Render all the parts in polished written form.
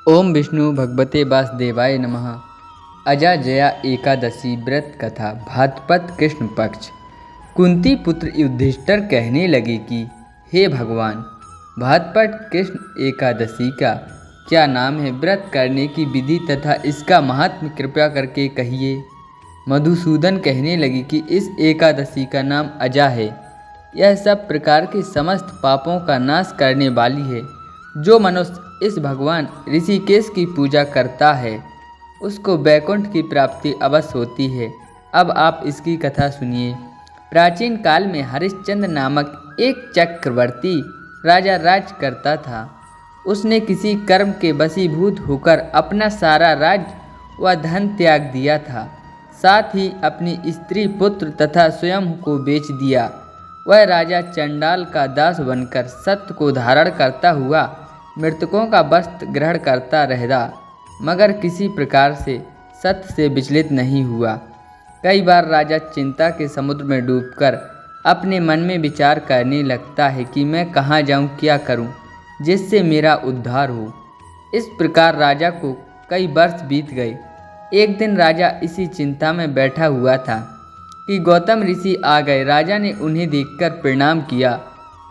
ओम विष्णु भगवते वासुदेवाय नमः। अजाजया एकादशी व्रत कथा। भाद्रपद कृष्ण पक्ष। कुंती पुत्र युधिष्ठिर कहने लगे कि हे भगवान, भाद्रपद कृष्ण एकादशी का क्या नाम है? व्रत करने की विधि तथा इसका महात्म्य कृपया करके कहिए। मधुसूदन कहने लगे कि इस एकादशी का नाम अजा है। यह सब प्रकार के समस्त पापों का नाश करने वाली है। जो मनुष्य इस भगवान ऋषिकेश की पूजा करता है उसको वैकुंठ की प्राप्ति अवश्य होती है। अब आप इसकी कथा सुनिए। प्राचीन काल में हरिश्चंद्र नामक एक चक्रवर्ती राजा राज करता था। उसने किसी कर्म के वशीभूत होकर अपना सारा राज्य व धन त्याग दिया था। साथ ही अपनी स्त्री, पुत्र तथा स्वयं को बेच दिया। वह राजा चंडाल का दास बनकर सत्य को धारण करता हुआ मृतकों का वस्त्र ग्रहण करता रहा, मगर किसी प्रकार से सत्य से विचलित नहीं हुआ। कई बार राजा चिंता के समुद्र में डूबकर अपने मन में विचार करने लगता है कि मैं कहाँ जाऊँ, क्या करूँ जिससे मेरा उद्धार हो। इस प्रकार राजा को कई वर्ष बीत गए। एक दिन राजा इसी चिंता में बैठा हुआ था कि गौतम ऋषि आ गए। राजा ने उन्हें देखकर प्रणाम किया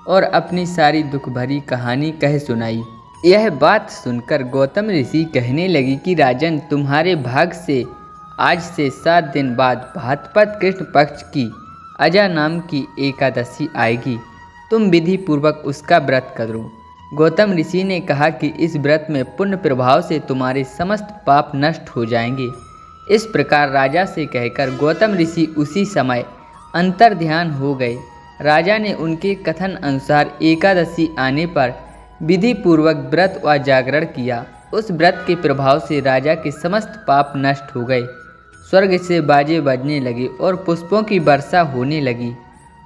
और अपनी सारी दुख भरी कहानी कह सुनाई। यह बात सुनकर गौतम ऋषि कहने लगे कि राजन, तुम्हारे भाग से आज से 7 दिन बाद भाद्रपद कृष्ण पक्ष की अजा नाम की एकादशी आएगी। तुम विधि पूर्वक उसका व्रत करो। गौतम ऋषि ने कहा कि इस व्रत में पुण्य प्रभाव से तुम्हारे समस्त पाप नष्ट हो जाएंगे। इस प्रकार राजा से कहकर गौतम ऋषि उसी समय अंतर ध्यान हो गए। राजा ने उनके कथन अनुसार एकादशी आने पर विधि पूर्वक व्रत व जागरण किया। उस व्रत के प्रभाव से राजा के समस्त पाप नष्ट हो गए। स्वर्ग से बाजे बजने लगे और पुष्पों की वर्षा होने लगी।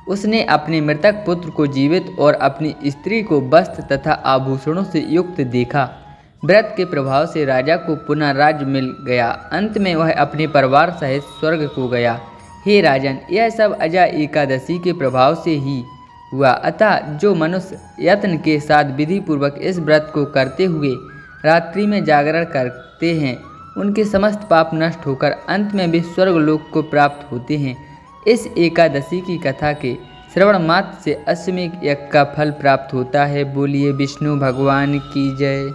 उसने अपने मृतक पुत्र को जीवित और अपनी स्त्री को वस्त्र तथा आभूषणों से युक्त देखा। व्रत के प्रभाव से राजा को पुनः राज्य मिल गया। अंत में वह अपने परिवार सहित स्वर्ग को गया। हे राजन, यह सब अजा एकादशी के प्रभाव से ही हुआ। अतः जो मनुष्य यत्न के साथ विधि पूर्वक इस व्रत को करते हुए रात्रि में जागरण करते हैं, उनके समस्त पाप नष्ट होकर अंत में वे स्वर्ग लोक को प्राप्त होते हैं। इस एकादशी की कथा के श्रवण मात्र से अश्वमेध यज्ञ का फल प्राप्त होता है। बोलिए विष्णु भगवान की जय।